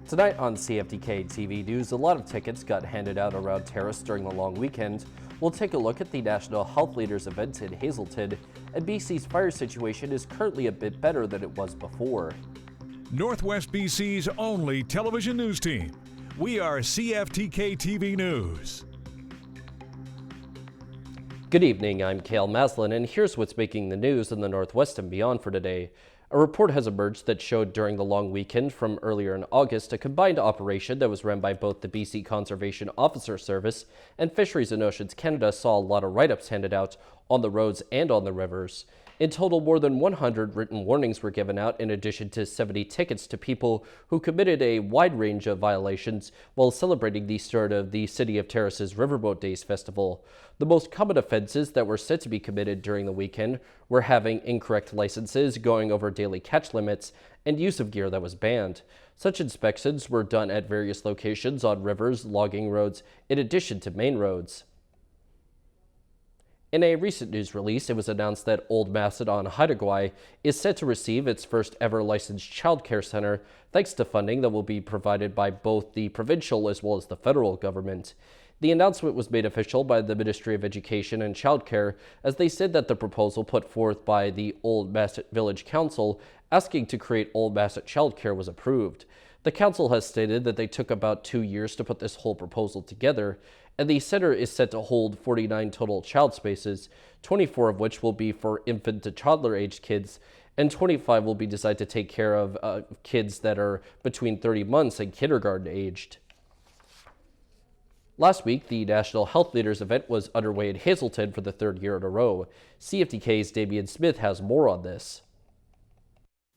Tonight on CFTK-TV News, a lot of tickets got handed out around Terrace during the long weekend. We'll take a look at the National Health Leaders event in Hazelton, and BC's fire situation is currently a bit better than it was before. Northwest BC's only television news team. We are CFTK-TV News. Good evening, I'm Cale Maslin, and here's what's making the news in the Northwest and beyond for today. A report has emerged that showed during the long weekend from earlier in August a combined operation that was run by both the BC Conservation Officer Service and Fisheries and Oceans Canada saw a lot of write-ups handed out on the roads and on the rivers. In total, more than 100 written warnings were given out in addition to 70 tickets to people who committed a wide range of violations while celebrating the start of the City of Terrace's Riverboat Days Festival. The most common offenses that were said to be committed during the weekend were having incorrect licenses, going over daily catch limits, and use of gear that was banned. Such inspections were done at various locations on rivers, logging roads, in addition to main roads. In a recent news release, it was announced that Old Macedon, Haida is set to receive its first ever licensed child care center thanks to funding that will be provided by both the provincial as well as the federal government. The announcement was made official by the Ministry of Education and Child Care as they said that the proposal put forth by the Old Masset Village Council asking to create Old Masset Child Care was approved. The council has stated that they took about 2 years to put this whole proposal together, and the center is set to hold 49 total child spaces, 24 of which will be for infant to toddler aged kids, and 25 will be designed to take care of kids that are between 30 months and kindergarten aged. Last week, the National Health Leaders event was underway in Hazelton for the third year in a row. CFTK's Damian Smith has more on this.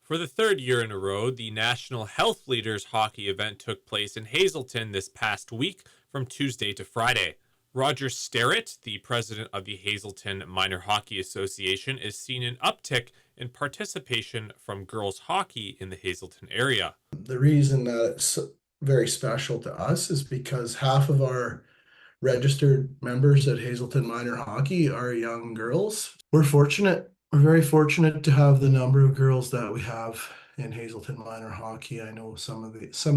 For the third year in a row, the National Health Leaders hockey event took place in Hazelton this past week from Tuesday to Friday. Roger Sterrett, the president of the Hazelton Minor Hockey Association, is seeing an uptick in participation from girls hockey in the Hazelton area. The reason that it's very special to us is because half of our registered members at Hazelton Minor Hockey are young girls. We're very fortunate to have the number of girls that we have in Hazelton Minor Hockey. I know some of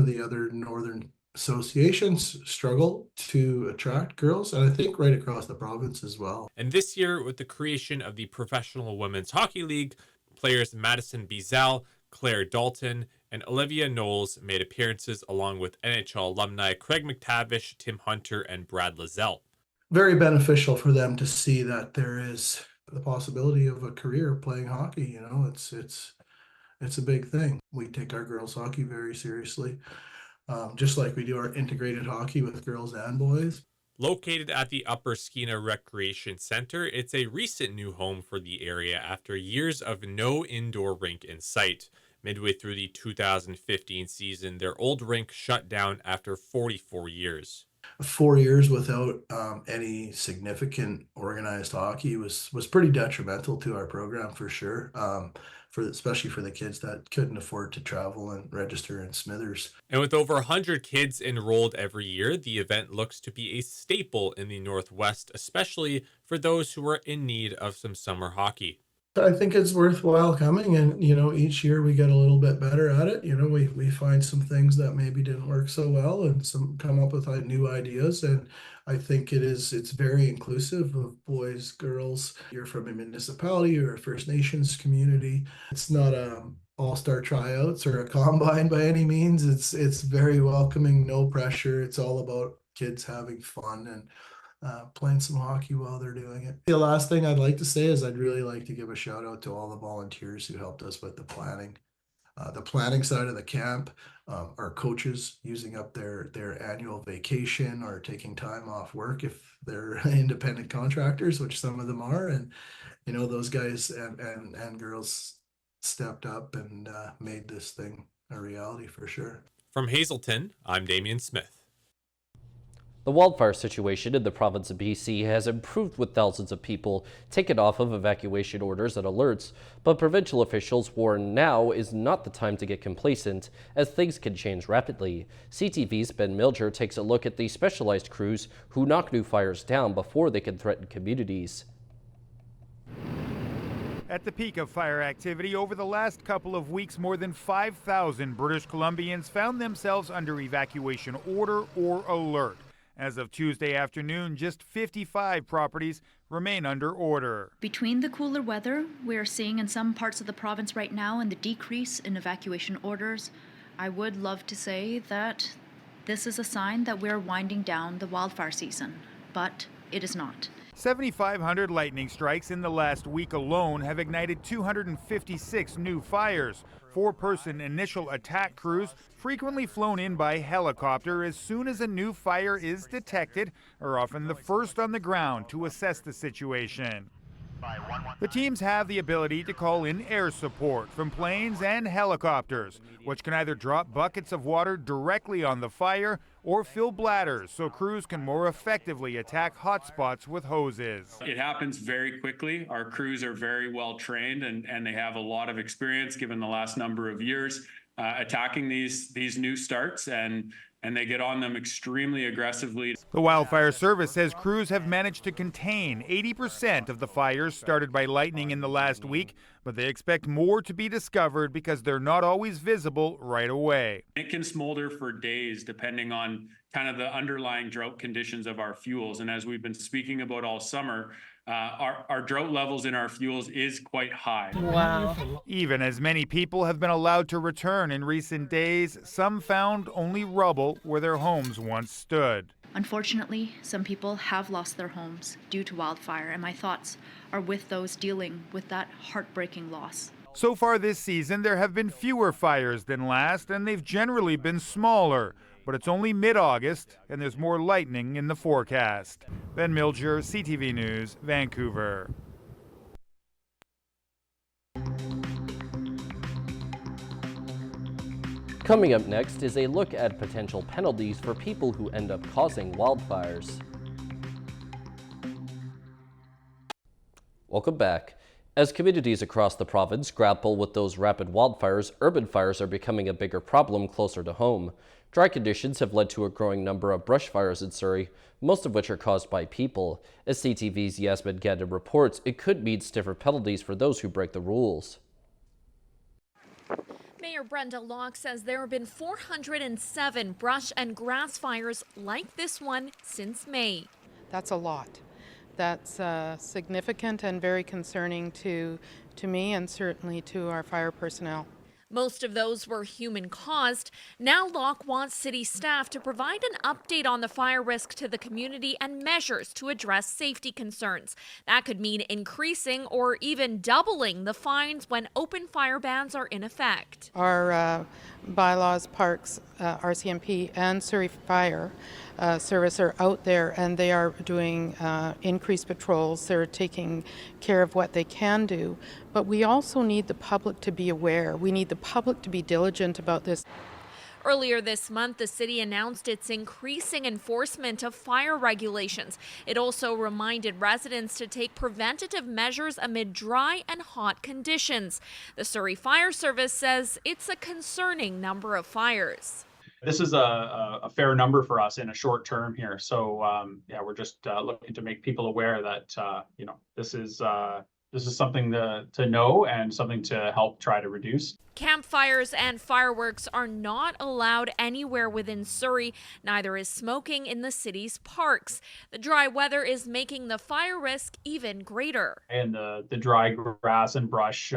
the other northern associations struggle to attract girls, and I think right across the province as well. And this year, with the creation of the Professional Women's Hockey League, players Madison Bizal, Claire Dalton, and Olivia Knowles made appearances along with NHL alumni Craig McTavish, Tim Hunter, and Brad Lazelle. Very beneficial for them to see that there is the possibility of a career playing hockey. You know, it's a big thing. We take our girls hockey very seriously, just like we do our integrated hockey with girls and boys. Located at the Upper Skeena Recreation Center, it's a recent new home for the area after years of no indoor rink in sight. Midway through the 2015 season, their old rink shut down after 44 years. 4 years without any significant organized hockey was pretty detrimental to our program for sure, especially for the kids that couldn't afford to travel and register in Smithers. And with over 100 kids enrolled every year, the event looks to be a staple in the Northwest, especially for those who are in need of some summer hockey. I think it's worthwhile coming, and each year we get a little bit better at it. We find some things that maybe didn't work so well, and some come up with new ideas. And I think it's very inclusive of boys, girls. You're from a municipality or a First Nations community. It's not all-star tryouts or a combine by any means. It's very welcoming, no pressure. It's all about kids having fun and playing some hockey while they're doing it. The last thing I'd like to say is I'd really like to give a shout out to all the volunteers who helped us with the planning side of the camp, our coaches using up their annual vacation or taking time off work if they're independent contractors, which some of them are. And, those guys and girls stepped up and made this thing a reality for sure. From Hazelton, I'm Damian Smith. The wildfire situation in the province of BC has improved with thousands of people taken off of evacuation orders and alerts, but provincial officials warn now is not the time to get complacent, as things can change rapidly. CTV's Ben Milger takes a look at the specialized crews who knock new fires down before they can threaten communities. At the peak of fire activity over the last couple of weeks, more than 5,000 British Columbians found themselves under evacuation order or alert. As of Tuesday afternoon, just 55 properties remain under order. Between the cooler weather we are seeing in some parts of the province right now and the decrease in evacuation orders, I would love to say that this is a sign that we're winding down the wildfire season, but it is not. 7,500 lightning strikes in the last week alone have ignited 256 new fires. 4-person initial attack crews frequently flown in by helicopter as soon as a new fire is detected are often the first on the ground to assess the situation. The teams have the ability to call in air support from planes and helicopters, which can either drop buckets of water directly on the fire or fill bladders so crews can more effectively attack hotspots with hoses. It happens very quickly. Our crews are very well trained and they have a lot of experience given the last number of years attacking these new starts and they get on them extremely aggressively. The Wildfire Service says crews have managed to contain 80% of the fires started by lightning in the last week, but they expect more to be discovered because they're not always visible right away. It can smolder for days depending on kind of the underlying drought conditions of our fuels. And as we've been speaking about all summer, our drought levels in our fuels is quite high. Wow. Even as many people have been allowed to return in recent days, some found only rubble where their homes once stood. Unfortunately, some people have lost their homes due to wildfire, and my thoughts are with those dealing with that heartbreaking loss. So far this season, there have been fewer fires than last, and they've generally been smaller. But it's only mid-August, and there's more lightning in the forecast. Ben Milger, CTV News, Vancouver. Coming up next is a look at potential penalties for people who end up causing wildfires. Welcome back. As communities across the province grapple with those rapid wildfires, urban fires are becoming a bigger problem closer to home. Dry conditions have led to a growing number of brush fires in Surrey, most of which are caused by people. As CTV's Yasmin Gandhi reports, it could mean stiffer penalties for those who break the rules. Mayor Brenda Locke says there have been 407 brush and grass fires like this one since May. That's a lot. That's significant and very concerning to me and certainly to our fire personnel. Most of those were human-caused. Now Locke wants city staff to provide an update on the fire risk to the community and measures to address safety concerns. That could mean increasing or even doubling the fines when open fire bans are in effect. Our bylaws, parks, RCMP and Surrey Fire Service are out there and they are doing increased patrols. They're taking care of what they can do. But we also need the public to be aware. We need the public to be diligent about this. Earlier this month, the city announced it's increasing enforcement of fire regulations. It also reminded residents to take preventative measures amid dry and hot conditions. The Surrey Fire Service says it's a concerning number of fires. This is a fair number for us in a short term here. So yeah, we're just looking to make people aware that this is something to know and something to help try to reduce. Campfires and fireworks are not allowed anywhere within Surrey. Neither is smoking in the city's parks. The dry weather is making the fire risk even greater. And the dry grass and brush,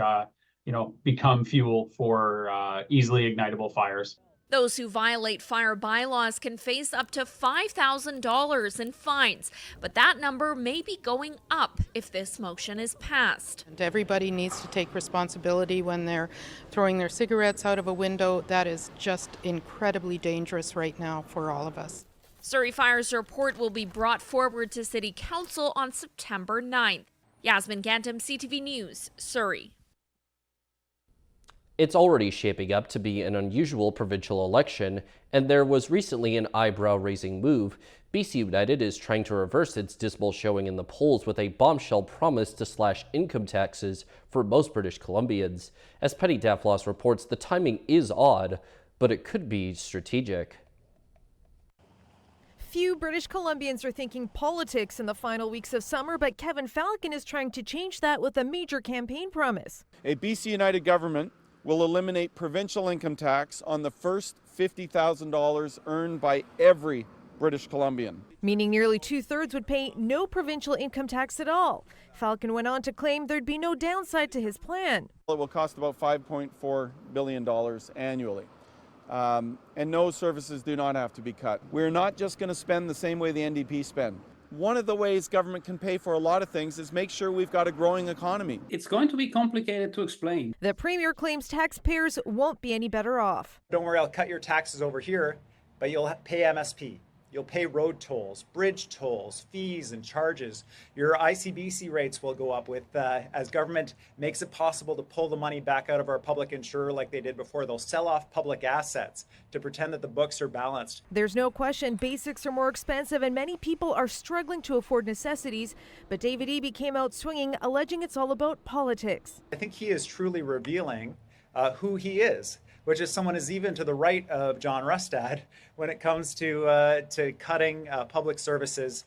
become fuel for easily ignitable fires. Those who violate fire bylaws can face up to $5,000 in fines, but that number may be going up if this motion is passed. And everybody needs to take responsibility when they're throwing their cigarettes out of a window. That is just incredibly dangerous right now for all of us. Surrey Fire's report will be brought forward to City Council on September 9th. Yasmin Gantam, CTV News, Surrey. It's already shaping up to be an unusual provincial election, and there was recently an eyebrow-raising move. BC United is trying to reverse its dismal showing in the polls with a bombshell promise to slash income taxes for most British Columbians. As Penny Daflos reports, the timing is odd, but it could be strategic. Few British Columbians are thinking politics in the final weeks of summer, but Kevin Falcon is trying to change that with a major campaign promise. A BC United government will eliminate provincial income tax on the first $50,000 earned by every British Columbian. Meaning nearly 2/3 would pay no provincial income tax at all. Falcon went on to claim there'd be no downside to his plan. It will cost about $5.4 billion annually. And no services do not have to be cut. We're not just going to spend the same way the NDP spend. One of the ways government can pay for a lot of things is make sure we've got a growing economy. It's going to be complicated to explain. The Premier claims taxpayers won't be any better off. Don't worry, I'll cut your taxes over here, but you'll pay MSP. You'll pay road tolls, bridge tolls, fees and charges. Your ICBC rates will go up with as government makes it possible to pull the money back out of our public insurer like they did before. They'll sell off public assets to pretend that the books are balanced. There's no question basics are more expensive and many people are struggling to afford necessities. But David Eby came out swinging, alleging it's all about politics. I think he is truly revealing who he is, which is someone is even to the right of John Rustad when it comes to cutting public services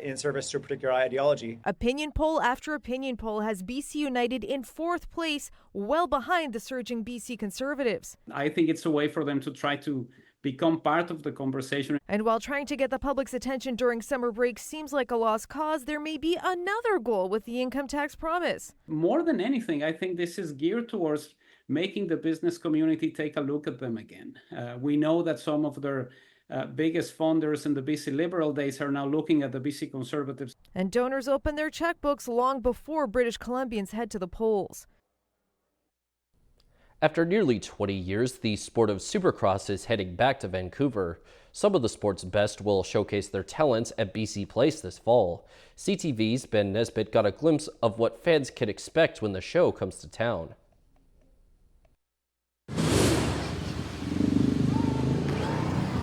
in service to a particular ideology. Opinion poll after opinion poll has BC United in 4th place, well behind the surging BC Conservatives. I think it's a way for them to try to become part of the conversation. And while trying to get the public's attention during summer break seems like a lost cause, there may be another goal with the income tax promise. More than anything, I think this is geared towards making the business community take a look at them again. We know that some of their biggest funders in the BC Liberal days are now looking at the BC Conservatives. And donors open their checkbooks long before British Columbians head to the polls. After nearly 20 years, the sport of Supercross is heading back to Vancouver. Some of the sport's best will showcase their talents at BC Place this fall. CTV's Ben Nesbitt got a glimpse of what fans can expect when the show comes to town.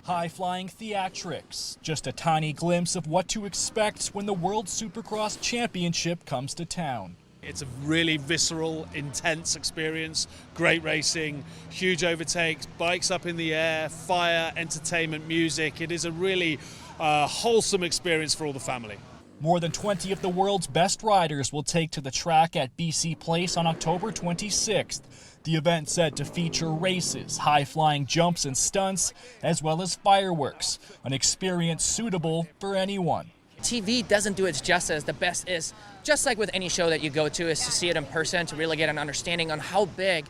High-flying theatrics, just a tiny glimpse of what to expect when the World Supercross Championship comes to town. It's a really visceral, intense experience, great racing, huge overtakes, bikes up in the air, fire, entertainment, music. It is a really wholesome experience for all the family. More than 20 of the world's best riders will take to the track at BC Place on October 26th. The event said to feature races, high-flying jumps and stunts, as well as fireworks, an experience suitable for anyone. TV doesn't do its justice. The best is, just like with any show that you go to, is to see it in person, to really get an understanding on how big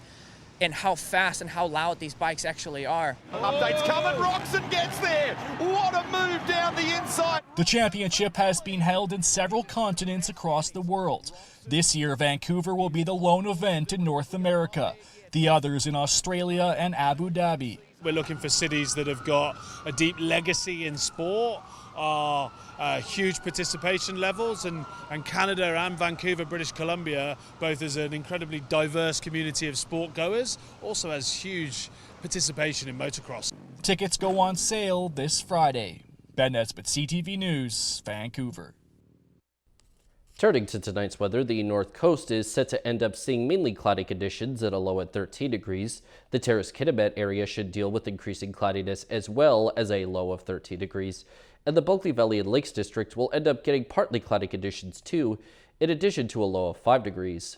and how fast and how loud these bikes actually are. Updates coming, Roxon gets there. What a move down the inside. The championship has been held in several continents across the world. This year, Vancouver will be the lone event in North America, the others in Australia and Abu Dhabi. We're looking for cities that have got a deep legacy in sport, are huge participation levels, and Canada and Vancouver, British Columbia, both as an incredibly diverse community of sport goers, also has huge participation in motocross. Tickets go on sale this Friday. Ben Nesbitt, CTV News, Vancouver. Turning to tonight's weather, the North Coast is set to end up seeing mainly cloudy conditions at a low at 13 degrees. The Terrace-Kitimat area should deal with increasing cloudiness as well as a low of 13 degrees. And the Bulkley Valley and Lakes District will end up getting partly cloudy conditions too, in addition to a low of 5 degrees.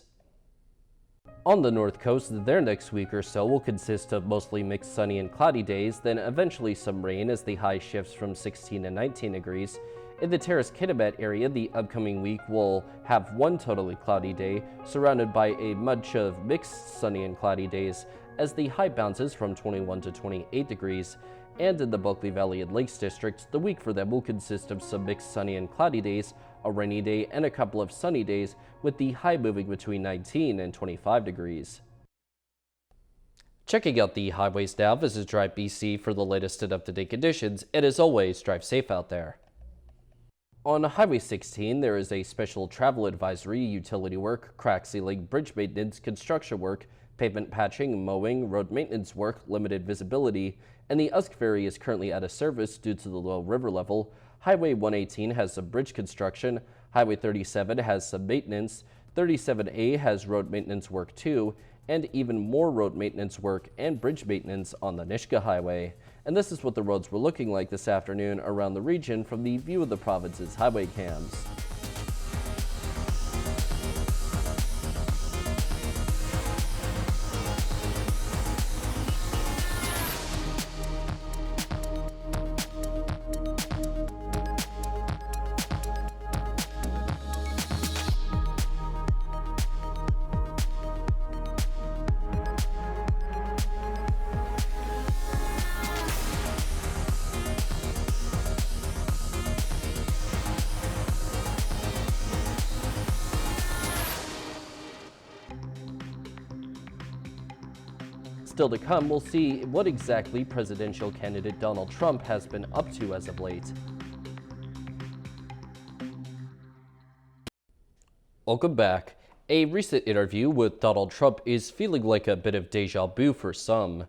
On the North Coast, their next week or so will consist of mostly mixed sunny and cloudy days, then eventually some rain as the high shifts from 16 to 19 degrees. In the Terrace-Kitimat area, the upcoming week will have one totally cloudy day, surrounded by a bunch of mixed sunny and cloudy days, as the high bounces from 21 to 28 degrees. And in the Bulkley Valley and Lakes District, the week for them will consist of some mixed sunny and cloudy days, a rainy day, and a couple of sunny days, with the high moving between 19 and 25 degrees. Checking out the highways now, visit Drive BC for the latest and up-to-date conditions, and as always, drive safe out there. On Highway 16, there is a special travel advisory: utility work, crack sealing, bridge maintenance, construction work, pavement patching, mowing, road maintenance work, limited visibility, and the Usk Ferry is currently out of service due to the low river level. Highway 118 has some bridge construction, Highway 37 has some maintenance, 37A has road maintenance work too, and even more road maintenance work and bridge maintenance on the Nishka Highway. And this is what the roads were looking like this afternoon around the region from the View of the Province's highway cams. Still to come, we'll see what exactly presidential candidate Donald Trump has been up to as of late. Welcome back. A recent interview with Donald Trump is feeling like a bit of deja vu for some.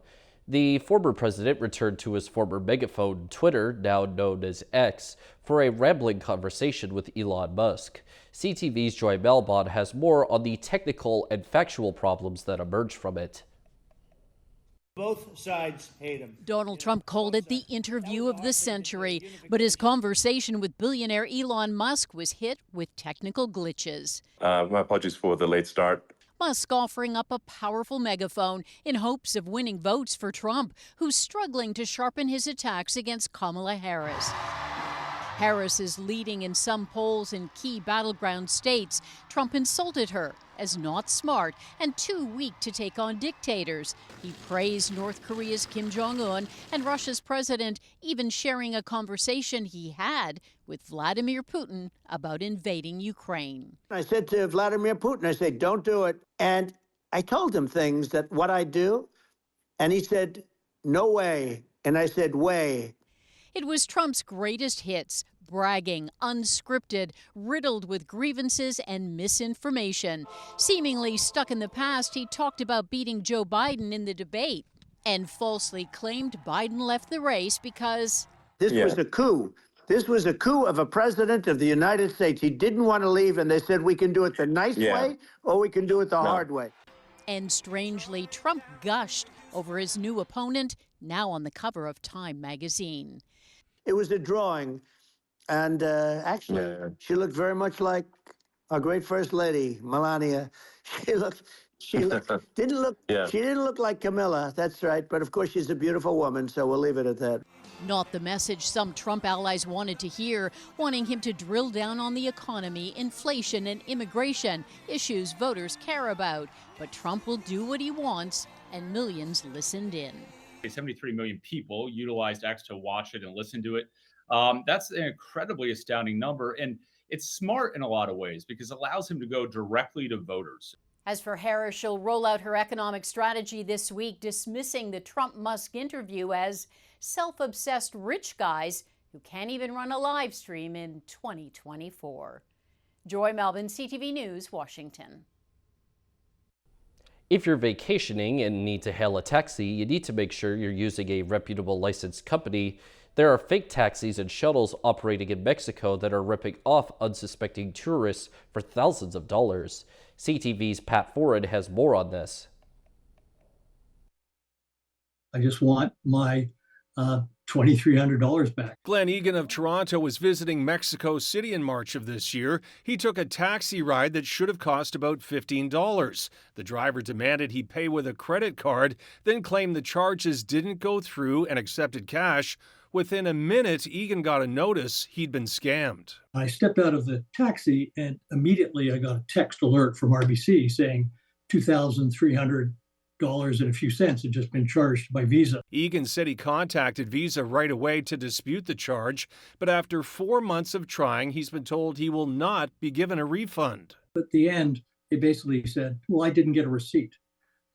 The former president returned to his former megaphone, Twitter, now known as X, for a rambling conversation with Elon Musk. CTV's Joy Malbon has more on the technical and factual problems that emerged from it. Both sides hate him. Donald Trump called it the interview of the century, but his conversation with billionaire Elon Musk was hit with technical glitches. My apologies for the late start. Musk offering up a powerful megaphone in hopes of winning votes for Trump, who's struggling to sharpen his attacks against Kamala Harris. Harris is leading in some polls in key battleground states. Trump insulted her as not smart and too weak to take on dictators. He praised North Korea's Kim Jong-un and Russia's president, even sharing a conversation he had with Vladimir Putin about invading Ukraine. I said to Vladimir Putin, I said, don't do it. And I told him things that what I do. And he said, no way. And I said, way. It was Trump's greatest hits, bragging, unscripted, riddled with grievances and misinformation. Seemingly stuck in the past, he talked about beating Joe Biden in the debate and falsely claimed Biden left the race because this was a coup. This was a coup of a president of the United States. He didn't want to leave, and they said we can do it the nice way or we can do it the hard way. And strangely, Trump gushed over his new opponent, now on the cover of Time magazine. It was a drawing, and actually, she looked very much like our great First Lady, Melania. She didn't look like Camilla, that's right, but of course she's a beautiful woman, so we'll leave it at that. Not the message some Trump allies wanted to hear, wanting him to drill down on the economy, inflation, and immigration, issues voters care about. But Trump will do what he wants, and millions listened in. 73 million people utilized X to watch it and listen to it. That's an incredibly astounding number, and it's smart in a lot of ways because it allows him to go directly to voters. As for Harris, she'll roll out her economic strategy this week, dismissing the Trump-Musk interview as self-obsessed rich guys who can't even run a live stream in 2024. Joy Malbon, CTV News, Washington. If you're vacationing and need to hail a taxi, you need to make sure you're using a reputable licensed company. There are fake taxis and shuttles operating in Mexico that are ripping off unsuspecting tourists for thousands of dollars. CTV's Pat Forrid has more on this. I just want my $2,300 back. Glenn Egan of Toronto was visiting Mexico City in March of this year. He took a taxi ride that should have cost about $15. The driver demanded he pay with a credit card, then claimed the charges didn't go through and accepted cash. Within a minute, Egan got a notice he'd been scammed. I stepped out of the taxi and immediately I got a text alert from RBC saying $2,300 and a few cents had just been charged by Visa. Egan said he contacted Visa right away to dispute the charge, but after 4 months of trying, he's been told he will not be given a refund. At the end, they basically said, well, I didn't get a receipt.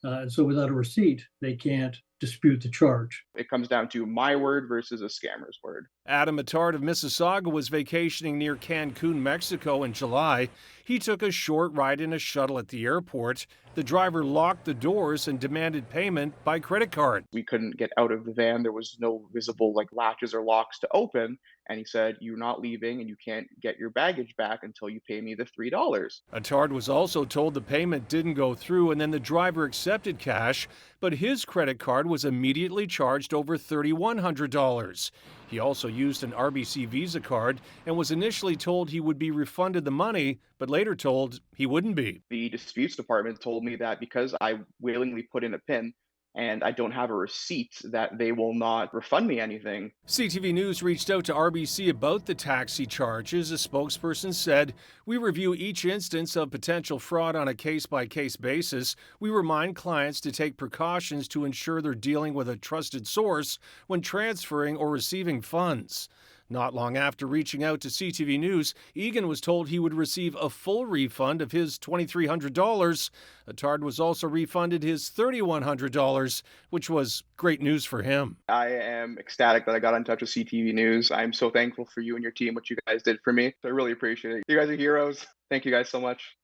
And so without a receipt, they can't dispute the charge. It comes down to my word versus a scammer's word. Adam Attard of Mississauga was vacationing near Cancun, Mexico in July. He took a short ride in a shuttle at the airport. The driver locked the doors and demanded payment by credit card. We couldn't get out of the van. There was no visible latches or locks to open. And he said, you're not leaving and you can't get your baggage back until you pay me the $3. Attard was also told the payment didn't go through and then the driver accepted cash. but his credit card was immediately charged over $3,100. He also used an RBC Visa card and was initially told he would be refunded the money, but later told he wouldn't be. The disputes department told me that because I willingly put in a PIN and I don't have a receipt, that they will not refund me anything. CTV News reached out to RBC about the taxi charges. A spokesperson said, "We review each instance of potential fraud on a case-by-case basis. We remind clients to take precautions to ensure they're dealing with a trusted source when transferring or receiving funds." Not long after reaching out to CTV News, Egan was told he would receive a full refund of his $2,300. Attard was also refunded his $3,100, which was great news for him. I am ecstatic that I got in touch with CTV News. I'm so thankful for you and your team, what you guys did for me. I really appreciate it. You guys are heroes. Thank you guys so much.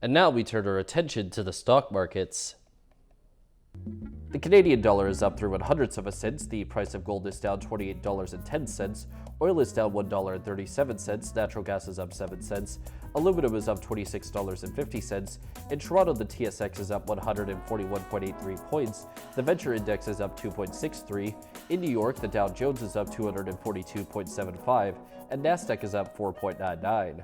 And now we turn our attention to the stock markets. The Canadian dollar is up 0.03 cents. The price of gold is down $28.10. Oil is down $1.37. Natural gas is up 7 cents. Aluminum is up $26.50. In Toronto, the TSX is up 141.83 points. The Venture Index is up 2.63. In New York, the Dow Jones is up 242.75, and Nasdaq is up 4.99.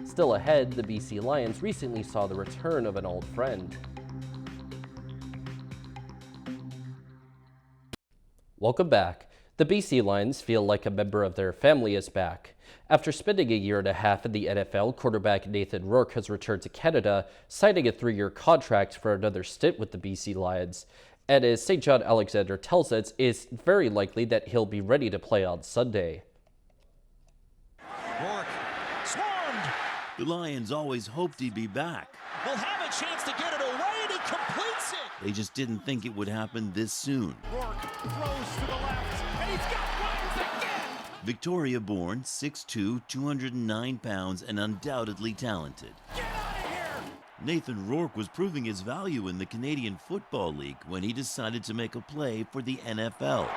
Still ahead, the BC Lions recently saw the return of an old friend. Welcome back. The BC Lions feel like a member of their family is back. After spending a year and a half in the NFL, quarterback Nathan Rourke has returned to Canada, signing a 3-year contract for another stint with the BC Lions. And as St. John Alexander tells us, it's very likely that he'll be ready to play on Sunday. Rourke swarmed. The Lions always hoped he'd be back. Will have a chance to get it away, and he completes it. They just didn't think it would happen this soon. Rourke throws to the left, and he's got Lions again. Victoria-born, 6'2", 209 pounds, and undoubtedly talented. Get out of here! Nathan Rourke was proving his value in the Canadian Football League when he decided to make a play for the NFL.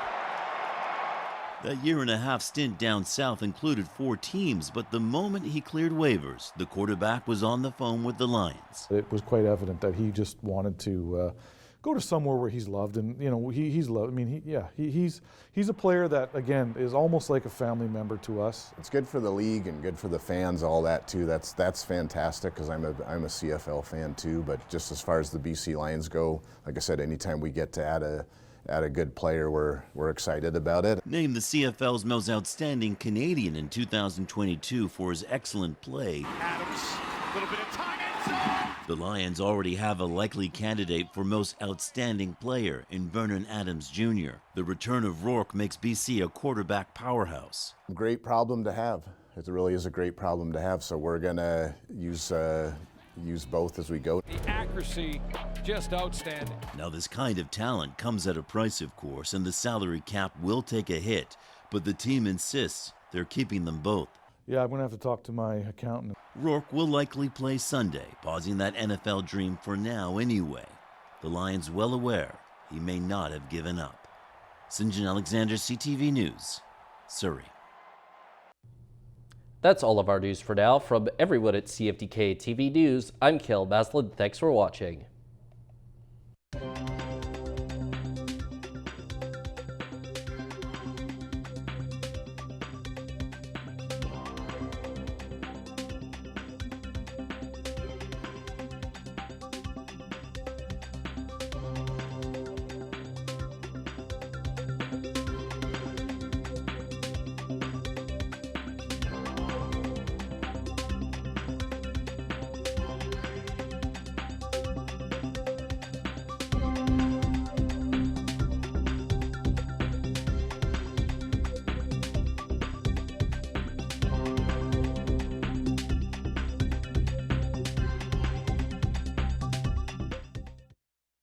That year-and-a-half stint down south included 4 teams, but the moment he cleared waivers, the quarterback was on the phone with the Lions. It was quite evident that he just wanted to go to somewhere where he's loved, and he's loved. I mean, he's a player that again is almost like a family member to us. It's good for the league and good for the fans, all that too. That's fantastic because I'm a CFL fan too. But just as far as the BC Lions go, like I said, anytime we get to add a good player, we're excited about it. Named the CFL's most outstanding Canadian in 2022 for his excellent play, Adams, a little bit of time in zone. the Lions already have a likely candidate for most outstanding player in Vernon Adams Jr. The return of Rourke makes BC a quarterback powerhouse. Great problem to have. It really is a great problem to have. So we're gonna use both as we go. The accuracy, just outstanding. Now this kind of talent comes at a price, of course, and the salary cap will take a hit, but the team insists they're keeping them both. Yeah, I'm going to have to talk to my accountant. Rourke will likely play Sunday, pausing that NFL dream for now anyway. The Lions well aware he may not have given up. St. John Alexander, CTV News, Surrey. That's all of our news for now. From everyone at CFTK-TV News, I'm Cale Maslin. Thanks for watching.